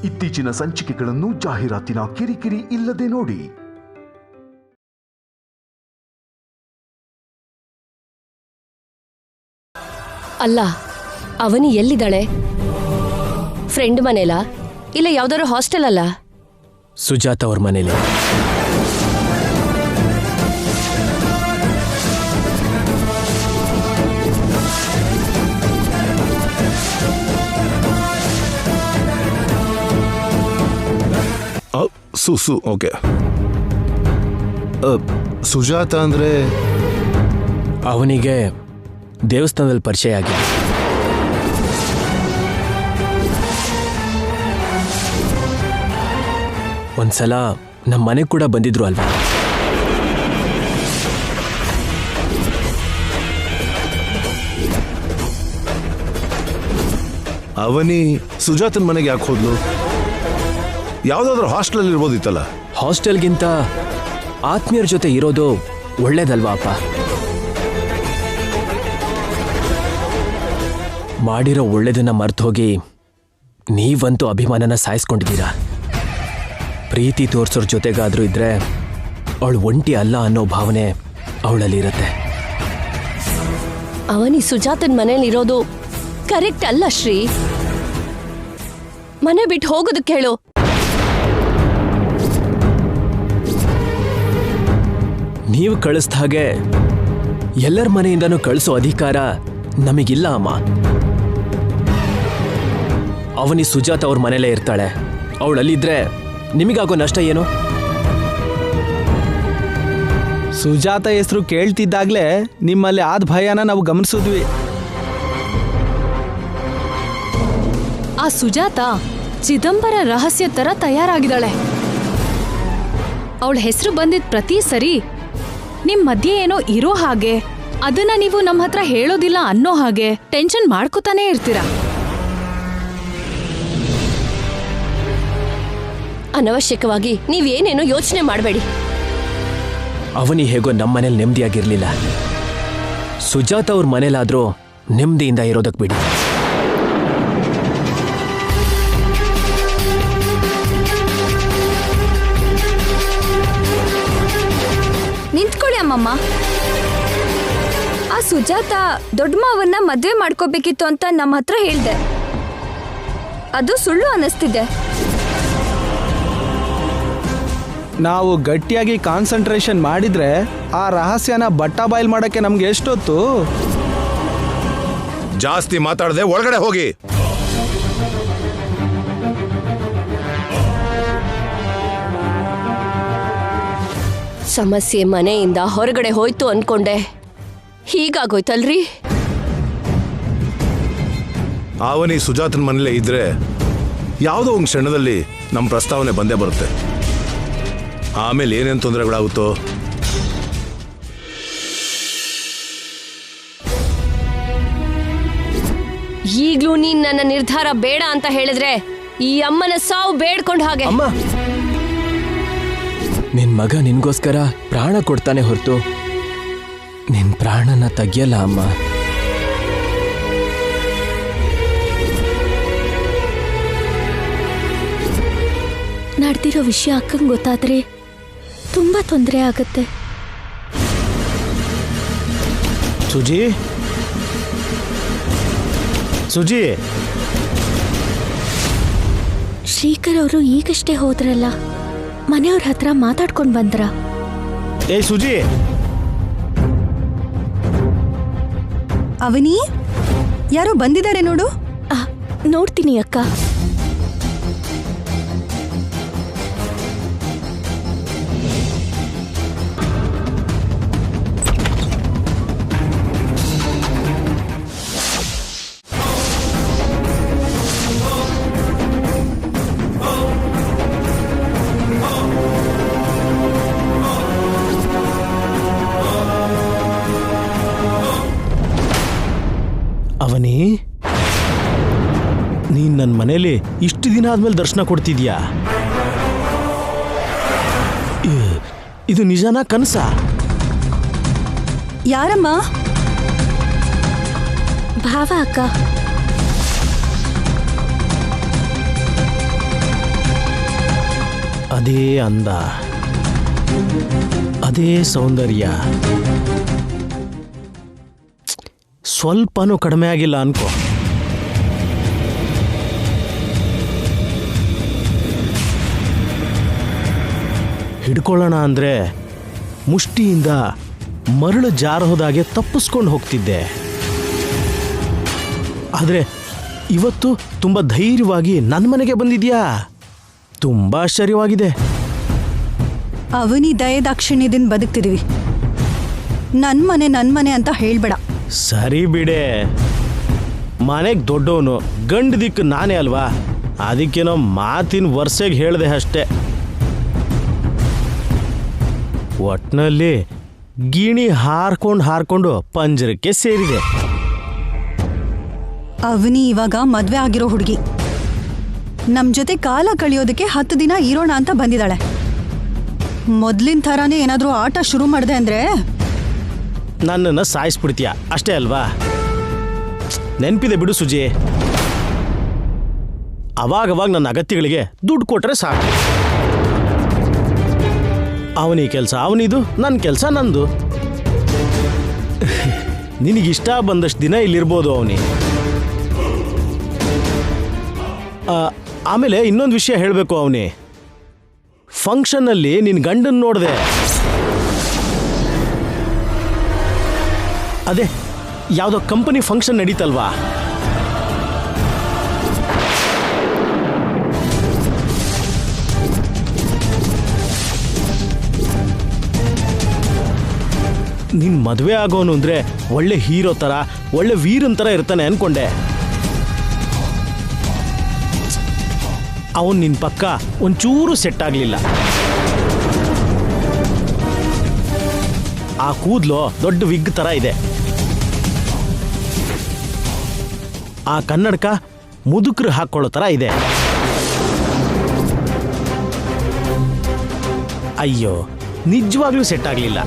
ಇತ್ತೀಚಿನ ಸಂಚಿಕೆಗಳನ್ನು ಜಾಹೀರಾತಿನ ಕಿರಿಕಿರಿ ಇಲ್ಲದೆ ನೋಡಿ. ಅಲ್ಲ, ಅವನಿ ಎಲ್ಲಿದ್ದಾಳೆ? ಫ್ರೆಂಡ್ ಮನೇಲಾ ಇಲ್ಲ ಯಾವ್ದಾದ್ರು ಹಾಸ್ಟೆಲ್ ಅಲ್ಲ? ಸುಜಾತ ಅವ್ರ ಮನೇಲಿ. ಓಕೆ. ಸುಜಾತ ಅಂದ್ರೆ ಅವನಿಗೆ ದೇವಸ್ಥಾನದಲ್ಲಿ ಪರಿಚಯ ಆಗಿದೆ. ಒಂದ್ಸಲ ನಮ್ಮ ಮನೆಗೆ ಕೂಡ ಬಂದಿದ್ರು ಅಲ್ವಾ? ಅವನಿ ಸುಜಾತನ ಮನೆಗೆ ಯಾಕೆ ಹೋದ್ಲು? ಯಾವ್ದಾದ್ರು ಹಾಸ್ಟೆಲ್ ಇರ್ಬೋದಿತ್ತಲ್ಲ. ಹಾಸ್ಟೆಲ್ಗಿಂತ ಆತ್ಮೀಯರ ಜೊತೆ ಇರೋದು ಒಳ್ಳೇದಲ್ವಾ ಅಪ್ಪ? ಮಾಡಿರೋ ಒಳ್ಳೇದನ್ನ ಮರ್ತು ಹೋಗಿ ನೀವಂತೂ ಅಭಿಮಾನನ ಸಾಯಿಸ್ಕೊಂಡಿದ್ದೀರಾ. ಪ್ರೀತಿ ತೋರ್ಸೋರ್ ಜೊತೆಗಾದ್ರೂ ಇದ್ರೆ ಅವಳು ಒಂಟಿ ಅಲ್ಲ ಅನ್ನೋ ಭಾವನೆ ಅವಳಲ್ಲಿರತ್ತೆ. ಅವನಿ ಸುಜಾತನ್ ಮನೇಲಿರೋದು ಕರೆಕ್ಟ್ ಅಲ್ಲ ಶ್ರೀ. ಮನೆ ಬಿಟ್ಟು ಹೋಗೋದಕ್ಕೆ ಹೇಳು. ನೀವು ಕಳಿಸ್ದ ಹಾಗೆ ಎಲ್ಲರ ಮನೆಯಿಂದನೂ ಕಳಿಸೋ ಅಧಿಕಾರ ನಮಗಿಲ್ಲ ಅಮ್ಮ. ಅವನಿ ಸುಜಾತ ಅವ್ರ ಮನೇಲೇ ಇರ್ತಾಳೆ. ಅವಳಲ್ಲಿದ್ರೆ ನಿಮಗಾಗೋ ನಷ್ಟ ಏನು? ಸುಜಾತ ಹೆಸರು ಕೇಳ್ತಿದ್ದಾಗ್ಲೇ ನಿಮ್ಮಲ್ಲಿ ಆದ ಭಯನ ನಾವು ಗಮನಿಸಿದ್ವಿ. ಆ ಸುಜಾತ ಚಿದಂಬರ ರಹಸ್ಯ ತರ ತಯಾರಾಗಿದ್ದಾಳೆ. ಅವಳ ಹೆಸರು ಬಂದಿದ್ ಪ್ರತಿ ಸರಿ ನಿಮ್ ಮಧ್ಯೆ ಏನೋ ಇರೋ ಹಾಗೆ, ಅದನ್ನ ನೀವು ನಮ್ಮ ಹತ್ರ ಹೇಳೋದಿಲ್ಲ ಅನ್ನೋ ಹಾಗೆ ಟೆನ್ಷನ್ ಮಾಡ್ಕೋತಾನೆ ಇರ್ತೀರಾ. ಅನವಶ್ಯಕವಾಗಿ ನೀವೇನೇನೋ ಯೋಚನೆ ಮಾಡಬೇಡಿ. ಅವನಿ ಹೇಗೋ ನಮ್ಮ ಮನೇಲಿ ನೆಮ್ಮದಿಯಾಗಿರ್ಲಿಲ್ಲ. ಸುಜಾತ ಅವ್ರ ಮನೇಲಾದ್ರೂ ನೆಮ್ಮದಿಯಿಂದ ಇರೋದಕ್ಕೆ ಬಿಡಿ. ನಿಂತ್ಕೊಳ್ಳಿ ಅಮ್ಮಮ್ಮ. ಆ ಸುಜಾತ ದೊಡ್ಡ ಮಾವನ್ನ ಮದ್ವೆ ಮಾಡ್ಕೋಬೇಕಿತ್ತು ಅಂತ ನಮ್ಮ ಹತ್ರ ಹೇಳ್ದೆ. ಅದು ಸುಳ್ಳು ಅನ್ನಿಸ್ತಿದೆ. ನಾವು ಗಟ್ಟಿಯಾಗಿ ಕಾನ್ಸಂಟ್ರೇಷನ್ ಮಾಡಿದ್ರೆ ಆ ರಹಸ್ಯನ ಬಟ್ಟಾ ಬಾಯ್ಲ್ ಮಾಡಕ್ಕೆ ನಮ್ಗೆ ಎಷ್ಟೊತ್ತು? ಜಾಸ್ತಿ ಮಾತಾಡದೆ ಒಳಗಡೆ ಹೋಗಿ. ಸಮಸ್ಯೆ ಮನೆಯಿಂದ ಹೊರಗಡೆ ಹೋಯ್ತು ಅನ್ಕೊಂಡೆ, ಹೀಗಾಗೋಯ್ತಲ್ರಿ. ಅವನಿ ಸುಜಾತನ ಮನೇಲೇ ಇದ್ರೆ ಯಾವುದೋ ಒಂದು ಕ್ಷಣದಲ್ಲಿ ನಮ್ಮ ಪ್ರಸ್ತಾವನೆ ಬಂದೇ ಬರುತ್ತೆ. ಆಮೇಲೆ ಏನೇನು ತೊಂದರೆಗಳಾಗುತ್ತೋ. ಈಗ್ಲೂ ನೀನ್ ನನ್ನ ನಿರ್ಧಾರ ಬೇಡ ಅಂತ ಹೇಳಿದ್ರೆ ಈ ಅಮ್ಮನ ಸಾವು ಬೇಡ್ಕೊಂಡ್ ಹಾಗೆ. ಅಮ್ಮ, ನಿನ್ ಮಗ ನಿನ್ಗೋಸ್ಕರ ಪ್ರಾಣ ಕೊಡ್ತಾನೆ ಹೊರತು ನಿನ್ ಪ್ರಾಣನ ತೆಗಿಯಲ್ಲ ಅಮ್ಮ. ನಡೆದಿರೋ ವಿಷಯ ಅಕ್ಕಂಗೆ ಗೊತ್ತಾದ್ರೆ ತುಂಬಾ ತೊಂದರೆ ಆಗತ್ತೆ. ಸುಜಿ, ಶ್ರೀಕರ್ ಅವರು ಈಗಷ್ಟೇ ಹೋದ್ರಲ್ಲ, ಮನೆಯವ್ರ ಹತ್ರ ಮಾತಾಡ್ಕೊಂಡು ಬಂದ್ರ? ಏ ಸುಜಿ, ಅವನಿ ಯಾರೋ ಬಂದಿದ್ದಾರೆ ನೋಡು. ನೋಡ್ತೀನಿ ಅಕ್ಕ. ಅವನಿ, ನೀನ್ ನನ್ನ ಮನೇಲಿ ಇಷ್ಟು ದಿನ ಆದ್ಮೇಲೆ ದರ್ಶನ ಕೊಡ್ತಿದ್ಯಾ? ಇದು ನಿಜನಾ ಕನಸ? ಯಾರಮ್ಮ? ಭಾವ ಅಕ್ಕ. ಅದೇ ಅಂದ, ಅದೇ ಸೌಂದರ್ಯ, ಸ್ವಲ್ಪನೂ ಕಡಿಮೆ ಆಗಿಲ್ಲ ಅನ್ಕೋ. ಹಿಡ್ಕೊಳ್ಳೋಣ ಅಂದ್ರೆ ಮುಷ್ಟಿಯಿಂದ ಮರಳು ಜಾರಹೋದಾಗೆ ತಪ್ಪಿಸ್ಕೊಂಡು ಹೋಗ್ತಿದ್ದೆ. ಆದರೆ ಇವತ್ತು ತುಂಬ ಧೈರ್ಯವಾಗಿ ನನ್ನ ಮನೆಗೆ ಬಂದಿದ್ಯಾ, ತುಂಬ ಆಶ್ಚರ್ಯವಾಗಿದೆ. ಅವನಿ ದಯದಾಕ್ಷಿಣ್ಯದಿಂದ ಬದುಕ್ತಿದೀವಿ. ನನ್ನ ಮನೆ ಅಂತ ಹೇಳ್ಬೇಡ. ಸರಿ ಬಿಡೆ, ಮನೆಗೆ ದೊಡ್ಡವನು, ಗಂಡು ದಿಕ್ಕು ನಾನೇ ಅಲ್ವಾ, ಅದಕ್ಕೇನೋ ಮಾತಿನ ವರ್ಷಗೆ ಹೇಳಿದೆ ಅಷ್ಟೇ. ಒಟ್ನಲ್ಲಿ ಗಿಣಿ ಹಾರ್ಕೊಂಡು ಪಂಜರಕ್ಕೆ ಸೇರಿದೆ. ಅವನಿ ಇವಾಗ ಮದ್ವೆ ಆಗಿರೋ ಹುಡುಗಿ, ನಮ್ ಜೊತೆ ಕಾಲ ಕಳಿಯೋದಕ್ಕೆ 10 ದಿನ ಇರೋಣ ಅಂತ ಬಂದಿದ್ದಾಳೆ. ಮೊದ್ಲಿನ ಥರಾನೇ ಏನಾದರೂ ಆಟ ಶುರು ಮಾಡಿದೆ ಅಂದ್ರೆ ನನ್ನನ್ನು ಸಾಯಿಸ್ಬಿಡ್ತೀಯ ಅಷ್ಟೇ ಅಲ್ವಾ? ನೆನಪಿದೆ ಬಿಡು ಸುಜಿ, ಅವಾಗವಾಗ ನನ್ನ ಅಗತ್ಯಗಳಿಗೆ ದುಡ್ಡು ಕೊಟ್ರೆ ಸಾಕು. ಅವನಿ ಕೆಲಸ ಅವನಿದು, ನನ್ನ ಕೆಲಸ ನಂದು. ನಿನಗಿಷ್ಟ ಬಂದಷ್ಟು ದಿನ ಇಲ್ಲಿರ್ಬೋದು ಅವನಿ. ಆಮೇಲೆ ಇನ್ನೊಂದು ವಿಷಯ ಹೇಳಬೇಕು ಅವನಿ, ಫಂಕ್ಷನ್ನಲ್ಲಿ ನಿನ್ನ ಗಂಡನ್ ನೋಡಿದೆ. ಅದೇ ಯಾವುದೋ ಕಂಪನಿ ಫಂಕ್ಷನ್ ನಡೀತಲ್ವಾ, ನಿನ್ ಮದುವೆ ಆಗೋನು ಅಂದ್ರೆ ಒಳ್ಳೆ ಹೀರೋ ಥರ, ಒಳ್ಳೆ ವೀರನ್ ಥರ ಇರ್ತಾನೆ ಅನ್ಕೊಂಡೆ. ಅವನು ನಿನ್ನ ಪಕ್ಕ ಒಂಚೂರು ಸೆಟ್ ಆಗಲಿಲ್ಲ. ಆ ಕೂದಲು ದೊಡ್ಡ ವಿಗ್ ಥರ ಇದೆ, ಆ ಕನ್ನಡಕ ಮುದುಕರು ಹಾಕ್ಕೊಳ್ಳೋ ಥರ ಇದೆ. ಅಯ್ಯೋ, ನಿಜವಾಗ್ಲೂ ಸೆಟ್ ಆಗಲಿಲ್ಲ.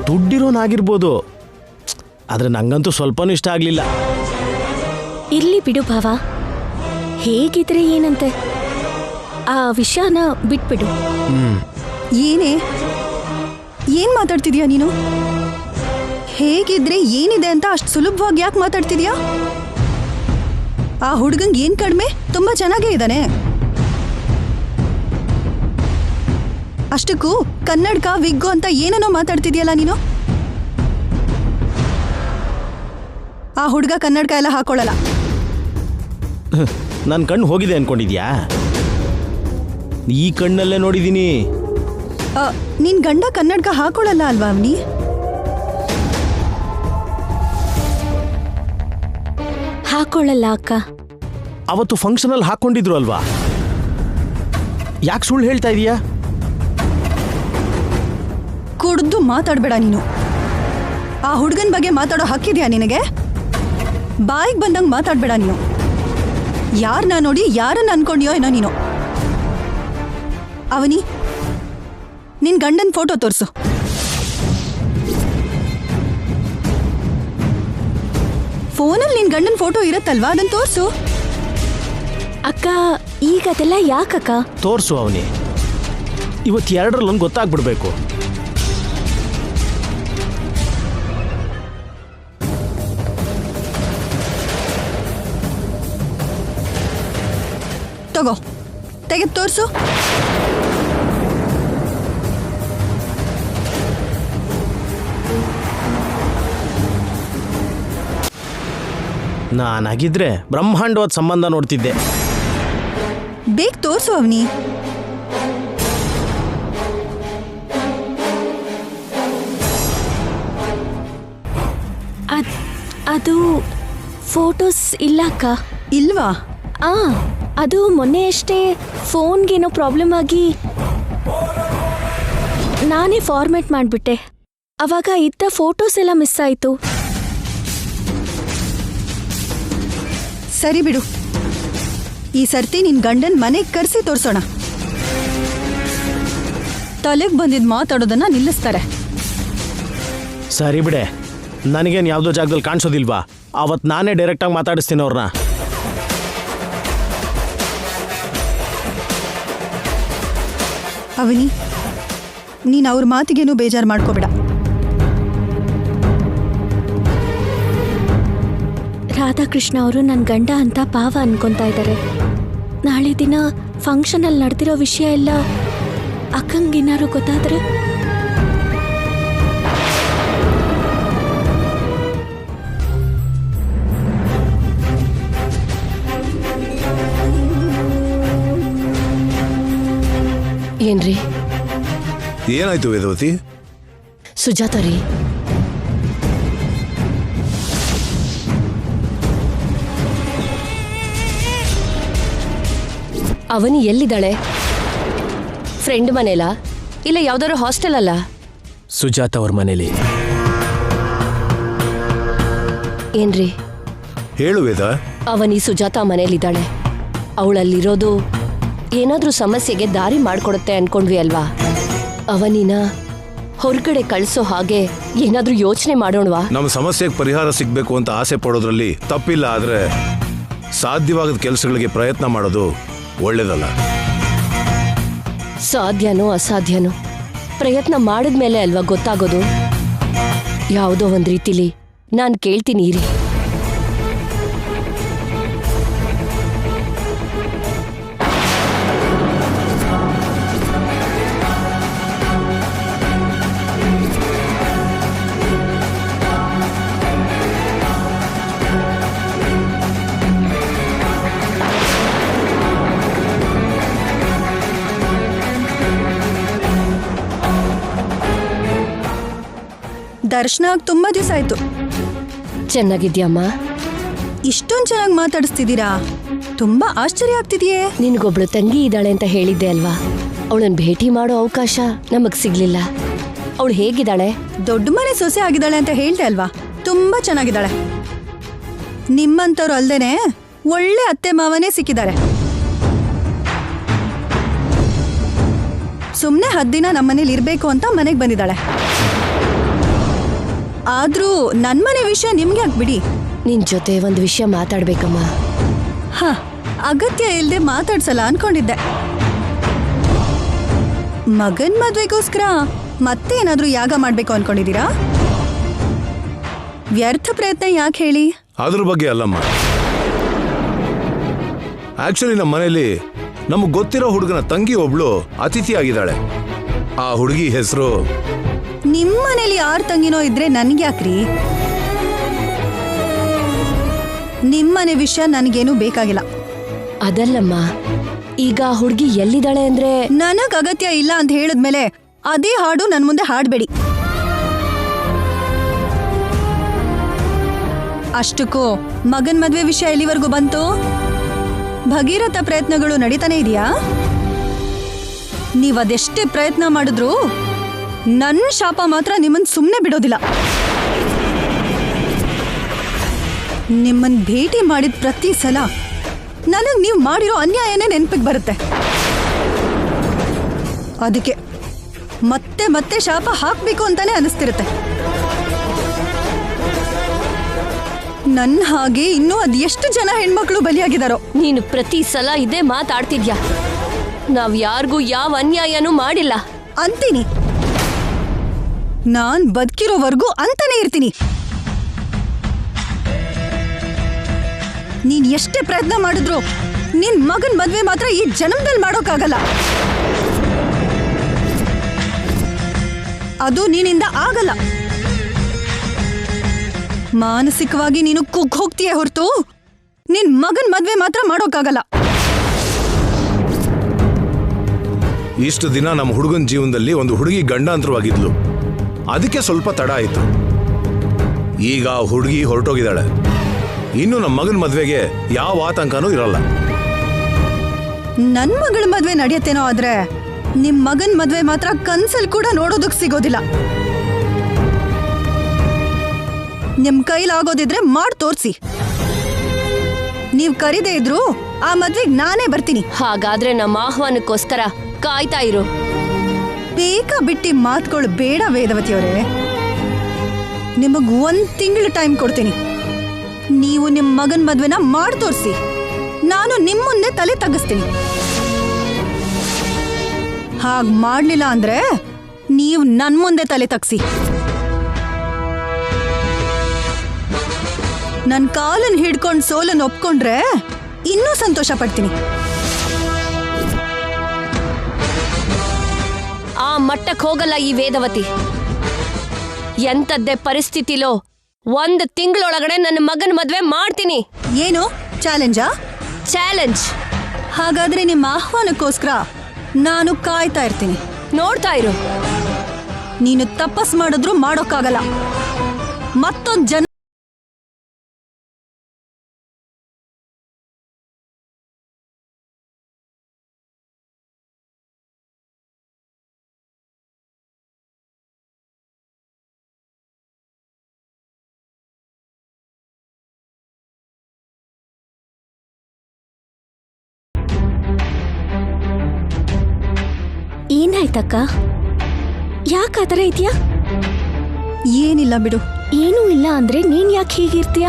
ದುಡ್ಡಿರೋನಾಗಿರ್ಬೋದು, ಆದರೆ ನಂಗಂತೂ ಸ್ವಲ್ಪನೂ ಇಷ್ಟ ಆಗಲಿಲ್ಲ. ಇರ್ಲಿ ಬಿಡು ಭಾವ, ಹೇಗಿದ್ರೆ ಏನಂತೆ, ಆ ವಿಷಯನ ಬಿಟ್ಬಿಡು. ಏನ್ ಮಾತಾಡ್ತಿದ್ಯಾ ನೀನು? ಹೇಗಿದ್ರೆ ಏನಿದೆ ಅಂತ ಅಷ್ಟು ಸುಲಭವಾಗಿ ಯಾಕೆ ಮಾತಾಡ್ತಿದ್ಯಾ? ಆ ಹುಡುಗಂಗೆ ಏನ್ ಕಡಿಮೆ? ತುಂಬಾ ಚೆನ್ನಾಗೇ ಇದ್ದಾನೆ. ಅಷ್ಟಕ್ಕೂ ಕನ್ನಡಕ ವಿಗ್ಗು ಅಂತ ಏನೇನೋ ಮಾತಾಡ್ತಿದ್ಯಲ್ಲ ನೀನು. ಆ ಹುಡುಗ ಕನ್ನಡಕ ಎಲ್ಲ ಹಾಕೊಳ್ಳಲ್ಲ. ನನ್ನ ಕಣ್ಣು ಹೋಗಿದೆ ಅನ್ಕೊಂಡಿದ್ಯಾ? ಈ ಕಣ್ಣಲ್ಲೇ ನೋಡಿದ್ದೀನಿ. ನಿನ್ ಗಂಡ ಕನ್ನಡಕ ಹಾಕೊಳ್ಳಲ್ಲ ಅಲ್ವಾ ಅವನಿ? ಹಾಕೊಳ್ಳಲ್ಲ ಅಕ್ಕ. ಅವತ್ತು ಫಂಕ್ಷನಲ್ಲಿ ಹಾಕೊಂಡಿದ್ರು ಅಲ್ವಾ? ಯಾಕೆ ಸುಳ್ಳು ಹೇಳ್ತಾ ಇದೀಯಾ? ಕುಡ್ದು ಮಾತಾಡ್ಬೇಡ ನೀನು. ಆ ಹುಡುಗನ ಬಗ್ಗೆ ಮಾತಾಡೋ ಹಕ್ಕಿದ್ಯಾ ನಿನಗೆ? ಬಾಯಿಗೆ ಬಂದಂಗೆ ಮಾತಾಡ್ಬೇಡ ನೀನು. ಯಾರನ್ನ ನೋಡಿ ಯಾರನ್ನ ಅನ್ಕೊಂಡಿಯೋ ಏನೋ ನೀನು. ಅವನಿ, ನಿನ್ ಗಂಡನ ಫೋಟೋ ತೋರಿಸು. ಫೋನಲ್ಲಿ ನಿನ್ ಗಂಡನ ಫೋಟೋ ಇರತ್ತಲ್ವಾ, ಅದನ್ನ ತೋರಿಸು. ಅಕ್ಕ, ಈಗ ಅದೆಲ್ಲ ಯಾಕಕ್ಕ? ತೋರಿಸು ಅವನಿ, ಇವತ್ತು ಎರಡರಲ್ಲೊಂದು ಗೊತ್ತಾಗ್ಬಿಡ್ಬೇಕು. ತಗೋ, ತೆಗೆದು ತೋರಿಸು. ನಾನಾಗಿದ್ರೆ ಬ್ರಹ್ಮಾಂಡವಾದ ಸಂಬಂಧ ನೋಡ್ತಿದ್ದೆ. ಬೇಗ ತೋರಿಸು ಅವನಿ. ಅದು ಫೋಟೋಸ್ ಇಲ್ಲ ಅಕ್ಕ. ಇಲ್ವಾ? ಅದು ಮೊನ್ನೆ ಅಷ್ಟೇ ಫೋನ್ಗೇನೋ ಪ್ರಾಬ್ಲಮ್ ಆಗಿ ನಾನೇ ಫಾರ್ಮೇಟ್ ಮಾಡಿಬಿಟ್ಟೆ. ಅವಾಗ ಇದ್ದ ಫೋಟೋಸ್ ಎಲ್ಲ ಮಿಸ್ ಆಯಿತು. ಸರಿ ಬಿಡು, ಈ ಸರ್ತಿ ನಿನ್ ಗಂಡನ್ ಮನೆಗೆ ಕರೆಸಿ ತೋರಿಸೋಣ. ತಲೆಗೆ ಬಂದಿದ್ ಮಾತಾಡೋದನ್ನ ನಿಲ್ಲಿಸ್ತಾರೆ. ಸರಿ ಬಿಡೆ, ನನಗೇನು ಯಾವುದೋ ಜಾಗದಲ್ಲಿ ಕಾಣಿಸೋದಿಲ್ವಾ? ಅವತ್ತು ನಾನೇ ಡೈರೆಕ್ಟಾಗಿ ಮಾತಾಡಿಸ್ತೀನಿ ಅವ್ರನ್ನ. ಅವನಿ, ನೀನು ಅವ್ರ ಮಾತಿಗೇನು ಬೇಜಾರು ಮಾಡ್ಕೋಬೇಡ. ರಾಧಾಕೃಷ್ಣ ಅವರು ನನ್ನ ಗಂಡ ಅಂತ ಭಾವ ಅನ್ಕೊಂತಾ ಇದ್ದಾರೆ. ನಾಳೆ ದಿನ ಫಂಕ್ಷನಲ್ಲಿ ನಡೆದಿರೋ ವಿಷಯ ಎಲ್ಲ ಅಕ್ಕಂಗೇನಾರು ಗೊತ್ತಾದ್ರೆ? ಏನ್ರಿ? ಏನಾಯ್ತು ವೇದವತಿ? ಸುಜಾತ ರೀ, ಅವನಿ ಎಲ್ಲಿದ್ದಾಳೆ? ಫ್ರೆಂಡ್ ಮನೇಲ ಇಲ್ಲ ಯಾವ್ದಾದ್ರು ಹಾಸ್ಟೆಲ್ ಅಲ್ಲ? ಸುಜಾತ ಅವ್ರ ಮನೇಲಿ. ಏನ್ರಿ? ಹೇಳು ವೇದ. ಅವನಿ ಸುಜಾತ ಮನೇಲಿದ್ದಾಳೆ. ಅವಳಲ್ಲಿರೋದು ಏನಾದ್ರೂ ಸಮಸ್ಯೆಗೆ ದಾರಿ ಮಾಡ್ಕೊಡುತ್ತೆ ಅನ್ಕೊಂಡ್ವಿ ಅಲ್ವಾ? ಅವನಿನ ಹೊರಗಡೆ ಕಳಿಸೋ ಹಾಗೆ ಏನಾದ್ರೂ ಯೋಚನೆ ಮಾಡೋಣವಾ? ನಮ್ಮ ಸಮಸ್ಯೆಗೆ ಪರಿಹಾರ ಸಿಗ್ಬೇಕು ಅಂತ ಆಸೆ ಪಡೋದ್ರಲ್ಲಿ ತಪ್ಪಿಲ್ಲ, ಆದ್ರೆ ಸಾಧ್ಯವಾಗದ ಕೆಲಸಗಳಿಗೆ ಪ್ರಯತ್ನ ಮಾಡೋದು ಒಳ್ಳೇದಲ್ಲ. ಸಾಧ್ಯನೋ ಅಸಾಧ್ಯನೋ ಪ್ರಯತ್ನ ಮಾಡಿದ್ಮೇಲೆ ಅಲ್ವಾ ಗೊತ್ತಾಗೋದು. ಯಾವುದೋ ಒಂದ್ ರೀತಿಲಿ ನಾನ್ ಕೇಳ್ತೀನಿ ಇರಿ. ದರ್ಶನ ತುಂಬಾ ದಿವಸ ಆಯ್ತು. ಚೆನ್ನಾಗಿದ್ಯಮ್ಮ? ಇಷ್ಟೊಂದು ಚೆನ್ನಾಗಿ ಮಾತಾಡಿಸ್ತಿದ್ದೀರಾ, ತುಂಬಾ ಆಶ್ಚರ್ಯ ಆಗ್ತಿದೆಯೇ. ನಿನ್ಗೊಬ್ಳು ತಂಗಿ ಇದ್ದಾಳೆ ಅಂತ ಹೇಳಿದ್ದೆ ಅಲ್ವಾ? ಅವಳನ್ನ ಭೇಟಿ ಮಾಡೋ ಅವಕಾಶ ನಮಗ್ ಸಿಗ್ಲಿಲ್ಲ. ಅವಳು ಹೇಗಿದ್ದಾಳೆ? ದೊಡ್ಡ ಮನೆ ಸೊಸೆ ಆಗಿದ್ದಾಳೆ ಅಂತ ಹೇಳ್ದೆ ಅಲ್ವಾ? ತುಂಬಾ ಚೆನ್ನಾಗಿದ್ದಾಳೆ. ನಿಮ್ಮಂತವ್ರು ಅಲ್ದೇನೆ ಒಳ್ಳೆ ಅತ್ತೆ ಮಾವನೇ ಸಿಕ್ಕಿದ್ದಾರೆ. ಸುಮ್ಮನೆ 10 ದಿನ ನಮ್ಮನೇಲಿ ಇರ್ಬೇಕು ಅಂತ ಮನೆಗೆ ಬಂದಿದ್ದಾಳೆ. ಆದ್ರೂ ನನ್ ಮನೆ ವಿಷಯ ನಿಮ್ಗೆ ಬಿಡಿ. ನಿನ್ ಜೊತೆ ಒಂದು ವಿಷಯ ಮಾತಾಡ್ಬೇಕಮ್ಮ. ಅಗತ್ಯ ಇಲ್ಲದೆ ಮಾತಾಡ್ಸಲ್ಲ ಅನ್ಕೊಂಡಿದ್ದೆ. ಮಗನ್ ಮದ್ವೆಗೋಸ್ಕರ ಮತ್ತೆ ಏನಾದ್ರೂ ಯಾಗ ಮಾಡ್ಬೇಕು ಅನ್ಕೊಂಡಿದ್ದೀರಾ? ವ್ಯರ್ಥ ಪ್ರಯತ್ನ ಯಾಕೆ ಹೇಳಿ? ಅದ್ರ ಬಗ್ಗೆ ಅಲ್ಲಮ್ಮ. ಆಕ್ಚುಲಿ ನಮ್ಮ ಮನೇಲಿ ನಮಗ್ ಗೊತ್ತಿರೋ ಹುಡುಗನ ತಂಗಿ ಒಬ್ಳು ಅತಿಥಿ ಆಗಿದ್ದಾಳೆ. ಆ ಹುಡುಗಿ ಹೆಸರು. ನಿಮ್ಮನೇಲಿ 6 ತಂಗಿನೋ ಇದ್ರೆ ನನ್ಗೆ ಯಾಕ್ರಿ? ನಿಮ್ಮನೆ ವಿಷಯ ನನಗೇನು ಬೇಕಾಗಿಲ್ಲ. ಅದಲ್ಲಮ್ಮ, ಈಗ ಹುಡುಗಿ ಎಲ್ಲಿದ್ದಾಳೆ ಅಂದ್ರೆ? ನನಗ್ ಅಗತ್ಯ ಇಲ್ಲ ಅಂತ ಹೇಳಿದ್ಮೇಲೆ ಅದೇ ಹಾಡು ನನ್ ಮುಂದೆ ಹಾಡ್ಬೇಡಿ. ಅಷ್ಟಕ್ಕೂ ಮಗನ್ ಮದ್ವೆ ವಿಷಯ ಎಲ್ಲಿವರೆಗೂ ಬಂತು? ಭಗೀರಥ ಪ್ರಯತ್ನಗಳು ನಡೀತಾನೆ ಇದೆಯಾ? ನೀವದೆಷ್ಟೇ ಪ್ರಯತ್ನ ಮಾಡಿದ್ರು ನನ್ನ ಶಾಪ ಮಾತ್ರ ನಿಮ್ಮನ್ ಸುಮ್ಮನೆ ಬಿಡೋದಿಲ್ಲ. ನಿಮ್ಮನ್ ಭೇಟಿ ಮಾಡಿದ ಪ್ರತಿ ಸಲ ನನಗ್ ನೀವು ಮಾಡಿರೋ ಅನ್ಯಾಯನೇ ನೆನಪಿಗೆ ಬರುತ್ತೆ. ಅದಕ್ಕೆ ಮತ್ತೆ ಮತ್ತೆ ಶಾಪ ಹಾಕ್ಬೇಕು ಅಂತಾನೆ ಅನಿಸ್ತಿರುತ್ತೆ. ನನ್ನ ಹಾಗೆ ಇನ್ನೂ ಅದ್ ಎಷ್ಟು ಜನ ಹೆಣ್ಮಕ್ಳು ಬಲಿಯಾಗಿದಾರೋ. ನೀನು ಪ್ರತಿ ಸಲ ಇದೇ ಮಾತಾಡ್ತಿದ್ಯಾ. ನಾವ್ ಯಾರಿಗೂ ಯಾವ ಅನ್ಯಾಯನೂ ಮಾಡಿಲ್ಲ ಅಂತೀನಿ. ನಾನ್ ಬದುಕಿರೋವರೆಗೂ ಅಂತಾನೆ ಇರ್ತೀನಿ. ನೀನ್ ಎಷ್ಟೇ ಪ್ರಯತ್ನ ಮಾಡಿದ್ರು ನಿನ್ ಮಗನ್ ಮದ್ವೆ ಮಾತ್ರ ಈ ಜನ್ಮದಲ್ಲಿ ಮಾಡೋಕ್ಕಾಗಲ್ಲ. ಅದು ನೀನಿಂದ ಆಗಲ್ಲ. ಮಾನಸಿಕವಾಗಿ ನೀನು ಕುಗ್ಗ್ ಹೋಗ್ತೀಯ ಹೊರತು ನಿನ್ ಮಗನ್ ಮದ್ವೆ ಮಾತ್ರ ಮಾಡೋಕ್ಕಾಗಲ್ಲ. ಇಷ್ಟು ದಿನ ನಮ್ಮ ಹುಡುಗನ ಜೀವನದಲ್ಲಿ ಒಂದು ಹುಡುಗಿ ಗಂಡಾಂತರವಾಗಿದ್ಲು. ಅದಕ್ಕೆ ಸ್ವಲ್ಪ ತಡ ಆಯ್ತು. ಈಗ ಹುಡುಗಿ ಹೊರಟೋಗಿದ್ದಾಳೆ. ಇನ್ನು ನಮ್ಮ ಮಗನ ಮದ್ವೆಗೆ ಯಾವ ಆತಂಕನೂ ಇರಲ್ಲ. ನನ್ ಮಗಳ ಮದ್ವೆ ನಡೆಯತ್ತೇನೋ, ಆದ್ರೆ ನಿಮ್ ಮಗನ್ ಮದ್ವೆ ಮಾತ್ರ ಕನ್ಸಲ್ ಕೂಡ ನೋಡೋದಕ್ ಸಿಗೋದಿಲ್ಲ. ನಿಮ್ ಕೈಲಾಗೋದಿದ್ರೆ ಮಾಡ್ ತೋರ್ಸಿ. ನೀವ್ ಕರೀದೇ ಇದ್ರು ಆ ಮದ್ವೆಗ್ ನಾನೇ ಬರ್ತೀನಿ. ಹಾಗಾದ್ರೆ ನಮ್ಮ ಆಹ್ವಾನಕ್ಕೋಸ್ಕರ ಕಾಯ್ತಾ ಇರು. ಬೇಕಾ ಬಿಟ್ಟಿ ಮಾತುಗಳು ಬೇಡ ವೇದವತಿಯವರೇ. ನಿಮಗ್ 1 ತಿಂಗಳು ಟೈಮ್ ಕೊಡ್ತೀನಿ. ನೀವು ನಿಮ್ ಮಗನ್ ಮದ್ವೆನ ಮಾಡ್ ತೋರ್ಸಿ. ನಾನು ನಿಮ್ ಮುಂದೆ ತಲೆ ತಗ್ಗಿಸ್ತೀನಿ. ಹಾಗ್ ಮಾಡ್ಲಿಲ್ಲ ಅಂದ್ರೆ ನೀವು ನನ್ ಮುಂದೆ ತಲೆ ತಗ್ಸಿ. ನನ್ ಕಾಲನ್ ಹಿಡ್ಕೊಂಡ್ ಸೋಲನ್ ಒಪ್ಕೊಂಡ್ರೆ ಇನ್ನೂ ಸಂತೋಷ ಪಡ್ತೀನಿ. ಆ ಮಟ್ಟಕ್ಕೆ ಹೋಗಲ್ಲ ಈ ವೇದವತಿ. ಎಂತದ್ದೇ ಪರಿಸ್ಥಿತಿಲೋ 1 ತಿಂಗಳೊಳಗಡೆ ನನ್ನ ಮಗನ ಮದ್ವೆ ಮಾಡ್ತೀನಿ. ಏನು ಚಾಲೆಂಜಾ? ಚಾಲೆಂಜ್. ಹಾಗಾದ್ರೆ ನಿಮ್ಮ ಆಹ್ವಾನಕ್ಕೋಸ್ಕರ ನಾನು ಕಾಯ್ತಾ ಇರ್ತೀನಿ. ನೋಡ್ತಾ ಇರು. ನೀನು ತಪಸ್ ಮಾಡಿದ್ರು ಮಾಡೋಕ್ಕಾಗಲ್ಲ. ಮತ್ತೊಂದ್ ಜನ ಏನಾಯ್ತಕ್ಕ? ಯಾಕೆ ಆ ಥರ ಇದೆಯಾ? ಏನಿಲ್ಲ ಬಿಡು. ಏನೂ ಇಲ್ಲ ಅಂದ್ರೆ ನೀನ್ ಯಾಕೆ ಹೀಗಿರ್ತೀಯ?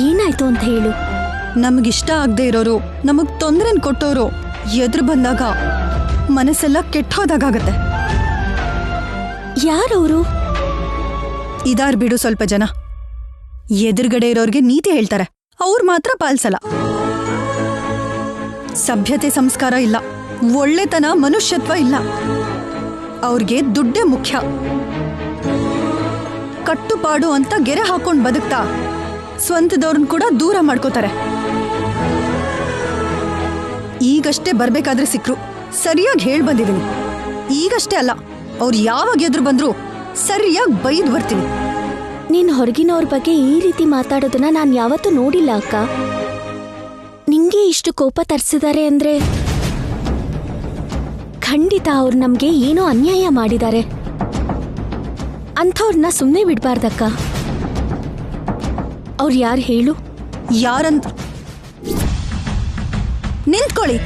ಏನಾಯ್ತು ಅಂತ ಹೇಳು. ನಮಗಿಷ್ಟ ಆಗದೆ ಇರೋರು, ನಮಗ್ ತೊಂದರೆನ್ ಕೊಟ್ಟೋರು ಎದುರು ಬಂದಾಗ ಮನಸ್ಸೆಲ್ಲ ಕೆಟ್ಟೋದಾಗತ್ತೆ. ಯಾರವರು? ಇದಾರ್ ಬಿಡು ಸ್ವಲ್ಪ ಜನ. ಎದುರುಗಡೆ ಇರೋರ್ಗೆ ನೀತಿ ಹೇಳ್ತಾರೆ, ಅವ್ರು ಮಾತ್ರ ಪಾಲಿಸಲ್ಲ. ಸಭ್ಯತೆ ಸಂಸ್ಕಾರ ಇಲ್ಲ, ಒಳ್ಳೆತನ ಮನುಷ್ಯತ್ವ ಇಲ್ಲ. ಅವ್ರಿಗೆ ದುಡ್ಡೇ ಮುಖ್ಯ. ಕಟ್ಟುಪಾಡು ಅಂತ ಗೆರೆ ಹಾಕೊಂಡ್ ಬದುಕ್ತಾ ಸ್ವಂತದವ್ರನ್ನ ಕೂಡ ದೂರ ಮಾಡ್ಕೋತಾರೆ. ಈಗಷ್ಟೇ ಬರ್ಬೇಕಾದ್ರೆ ಸಿಕ್ರು, ಸರಿಯಾಗಿ ಹೇಳ್ ಬಂದಿದ್ದೀನಿ. ಈಗಷ್ಟೇ ಅಲ್ಲ, ಅವ್ರು ಯಾವಾಗ ಎದುರು ಬಂದ್ರು ಸರಿಯಾಗಿ ಬೈದ್ ಬರ್ತೀನಿ. ನೀನ್ ಹೊರಗಿನವ್ರ ಬಗ್ಗೆ ಈ ರೀತಿ ಮಾತಾಡೋದನ್ನ ನಾನ್ ಯಾವತ್ತೂ ನೋಡಿಲ್ಲ ಅಕ್ಕ. ನಿಂಗೆ ಇಷ್ಟು ಕೋಪ ತರಿಸಿದ್ದಾರೆ ಅಂದ್ರೆ ಖಂಡಿತ ಅವ್ರು ನಮ್ಗೆ ಏನೋ ಅನ್ಯಾಯ ಮಾಡಿದ್ದಾರೆ. ಅಂಥವ್ರನ್ನ ಸುಮ್ಮನೆ ಬಿಡ್ಬಾರ್ದಕ್ಕ. ಅವ್ರು ಯಾರು ಹೇಳು? ಯಾರಂತ ನಿಂತ್ಕೊಳ್ಳಿ.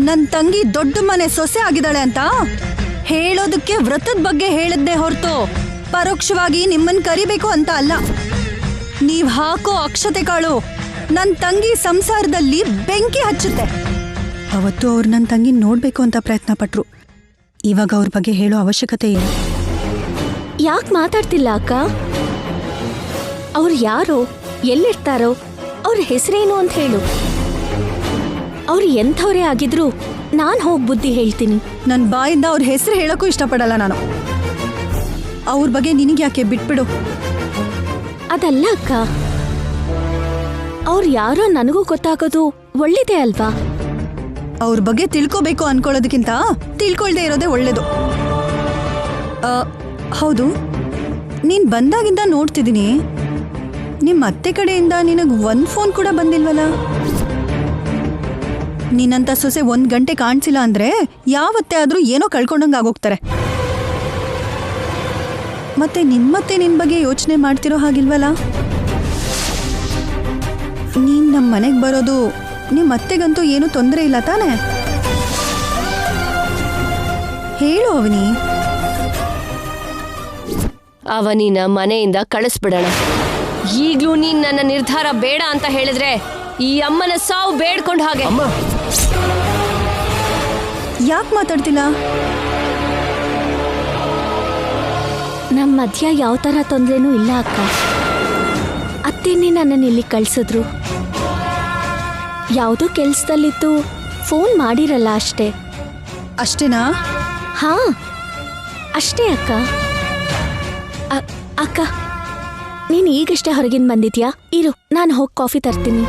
ನನ್ ತಂಗಿ ದೊಡ್ಡ ಮನೆ ಸೊಸೆ ಆಗಿದ್ದಾಳೆ ಅಂತ ಹೇಳೋದಕ್ಕೆ ವ್ರತದ ಬಗ್ಗೆ ಹೇಳಿದ್ದೆ ಹೊರತು ಪರೋಕ್ಷವಾಗಿ ನಿಮ್ಮನ್ ಕರಿಬೇಕು ಅಂತ ಅಲ್ಲ. ನೀವ್ ಹಾಕೋ ಅಕ್ಷತೆ ಕಾಳು ನನ್ ತಂಗಿ ಸಂಸಾರದಲ್ಲಿ ಬೆಂಕಿ ಹಚ್ಚುತ್ತೆ. ಅವತ್ತು ಅವ್ರು ನನ್ನ ತಂಗಿ ನೋಡ್ಬೇಕು ಅಂತ ಪ್ರಯತ್ನ ಪಟ್ರು. ಇವಾಗ ಅವ್ರ ಬಗ್ಗೆ ಹೇಳೋ ಅವಶ್ಯಕತೆ ಇಲ್ಲ. ಯಾಕೆ ಮಾತಾಡ್ತಿಲ್ಲ ಅಕ್ಕ? ಅವ್ರು ಯಾರೋ, ಎಲ್ಲಿರ್ತಾರೋ, ಅವ್ರ ಹೆಸರೇನು ಅಂತ ಹೇಳು. ಅವ್ರು ಎಂಥವ್ರೇ ಆಗಿದ್ರು ನಾನ್ ಹೋಗಿ ಬುದ್ಧಿ ಹೇಳ್ತೀನಿ. ನನ್ನ ಬಾಯಿಂದ ಅವ್ರ ಹೆಸರು ಹೇಳಕ್ಕೂ ಇಷ್ಟಪಡಲ್ಲ ನಾನು. ಅವ್ರ ಬಗ್ಗೆ ನಿನಗೆ ಯಾಕೆ ಬಿಟ್ಬಿಡು. ಅದಲ್ಲ ಅಕ್ಕ, ಅವ್ರು ಯಾರೋ ನನಗೂ ಗೊತ್ತಾಗೋದು ಒಳ್ಳೇದೇ ಅಲ್ವಾ? ಅವ್ರ ಬಗ್ಗೆ ತಿಳ್ಕೋಬೇಕು ಅನ್ಕೊಳ್ಳೋದಕ್ಕಿಂತ ತಿಳ್ಕೊಳ್ದೇ ಇರೋದೇ ಒಳ್ಳೇದು. ಹೌದು, ನೀನ್ ಬಂದಾಗಿಂದ ನೋಡ್ತಿದ್ದೀನಿ, ನಿಮ್ಮ ಅತ್ತೆ ಕಡೆಯಿಂದ ನಿನಗೆ 1 ಫೋನ್ ಕೂಡ ಬಂದಿಲ್ವಲ್ಲ? ನೀನಂತ ಸೊಸೆ 1 ಗಂಟೆ ಕಾಣಿಸಿಲ್ಲ ಅಂದ್ರೆ ಯಾವತ್ತೇ ಆದ್ರೂ ಏನೋ ಕಳ್ಕೊಂಡಂಗೆ ಆಗೋಗ್ತಾರೆ. ಮತ್ತೆ ನಿಮ್ಮತ್ತೆ ನಿನ್ ಬಗ್ಗೆ ಯೋಚನೆ ಮಾಡ್ತಿರೋ ಹಾಗಿಲ್ವಲ್ಲ? ನೀನ್ ನಮ್ಮ ಮನೆಗೆ ಬರೋದು ನಿಮ್ಮ ಅತ್ತೆಗಂತೂ ಏನೂ ತೊಂದರೆ ಇಲ್ಲ ತಾನೆ? ಹೇಳು ಅವನಿ. ಅವನಿನ ಮನೆಯಿಂದ ಕಳಿಸ್ಬಿಡೋಣ. ಈಗ್ಲೂ ನೀನ್ ನನ್ನ ನಿರ್ಧಾರ ಬೇಡ ಅಂತ ಹೇಳಿದ್ರೆ ಈ ಅಮ್ಮನ ಸಾವು ಬೇಡ್ಕೊಂಡ್ ಹಾಗೆ. ಯಾಕೆ ಮಾತಾಡ್ತಿಲ್ಲ? ನಮ್ಮ ಮಧ್ಯ ಯಾವ ಥರ ತೊಂದರೆನೂ ಇಲ್ಲ ಅಕ್ಕ. ಅತ್ತೇನೆ ನನ್ನನ್ನು ಇಲ್ಲಿ ಕಳ್ಸಿದ್ರು. ಯಾವುದೋ ಕೆಲ್ಸದಲ್ಲಿತ್ತು, ಫೋನ್ ಮಾಡಿರಲ್ಲ ಅಷ್ಟೇ. ಅಷ್ಟೇನಾ? ಹಾ ಅಷ್ಟೇ ಅಕ್ಕ. ಅಕ್ಕ, ನೀನು ಈಗಷ್ಟೇ ಹೊರಗಿಂದ ಬಂದಿದ್ಯಾ? ಇರು, ನಾನು ಹೋಗಿ ಕಾಫಿ ತರ್ತೀನಿ.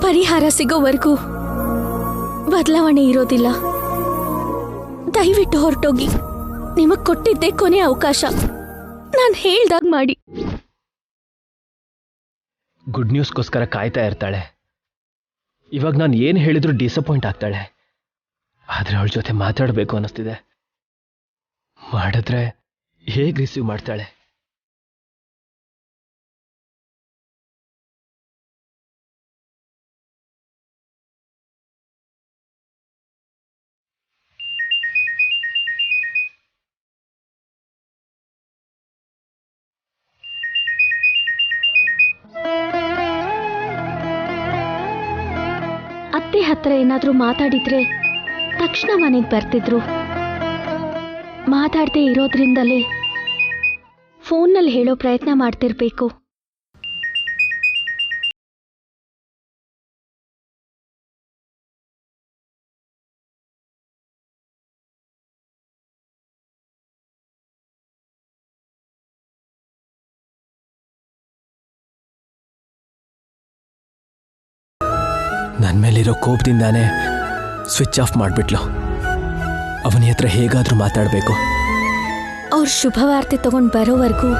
ಪರಿಹಾರ ಸಿಗೋವರೆಗೂ ಬದಲಾವಣೆ ಇರೋದಿಲ್ಲ. ದಯವಿಟ್ಟು ಹೊರಟೋಗಿ. ನಿಮಗ್ ಕೊಟ್ಟಿದ್ದೆ ಕೊನೆ ಅವಕಾಶ. ನಾನು ಹೇಳ್ದಾಗ ಮಾಡಿ. ಗುಡ್ ನ್ಯೂಸ್ಗೋಸ್ಕರ ಕಾಯ್ತಾ ಇರ್ತಾಳೆ. ಇವಾಗ ನಾನು ಏನು ಹೇಳಿದ್ರು ಡಿಸಪಾಯಿಂಟ್ ಆಗ್ತಾಳೆ. ಆದರೆ ಅವಳ ಜೊತೆ ಮಾತಾಡಬೇಕು ಅನ್ನಿಸ್ತಿದೆ. ಮಾಡಿದ್ರೆ ಹೇಗೆ ರಿಸೀವ್ ಮಾಡ್ತಾಳೆ? ಅತ್ತೆ ಹತ್ರ ಏನಾದರೂ ಮಾತಾಡಿದ್ರೆ ತಕ್ಷಣ ಮನೆಗೆ ಬರ್ತಿದ್ರು. ಮಾತಾಡದೆ ಇರೋದ್ರಿಂದಲೇ ಫೋನ್ನಲ್ಲಿ ಹೇಳೋ ಪ್ರಯತ್ನ ಮಾಡ್ತಿರ್ಬೇಕು. ನನ್ನ ಮೇಲಿರೋ ಕೋಪದಿಂದಾನೇ ಸ್ವಿಚ್ ಆಫ್ ಮಾಡಿಬಿಟ್ಲು. ಅವನ ಹತ್ರ ಹೇಗಾದರೂ ಮಾತಾಡಬೇಕು. ಅವ್ರ ಶುಭವಾರ್ತೆ ತಗೊಂಡು ಬರೋವರೆಗೂ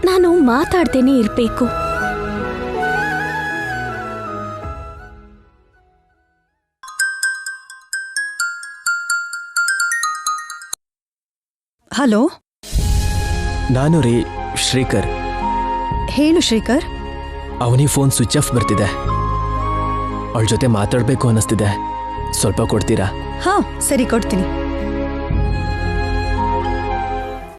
ನಾನು ಮಾತಾಡ್ದೇನೆ ಇರಬೇಕು. ಹಲೋ, ನಾನು ರೀ ಶ್ರೀಕರ್. ಹೇಳು ಶ್ರೀಕರ್. ಅವನಿಗೆ ಫೋನ್ ಸ್ವಿಚ್ ಆಫ್ ಬರ್ತಿದೆ. ಅವಳ ಜೊತೆ ಮಾತಾಡಬೇಕು ಅನ್ನಿಸ್ತಿದೆ. ಸ್ವಲ್ಪ ಕೊಡ್ತೀರಾ? ಹಾ, ಸರಿ, ಕೊಡ್ತೀನಿ.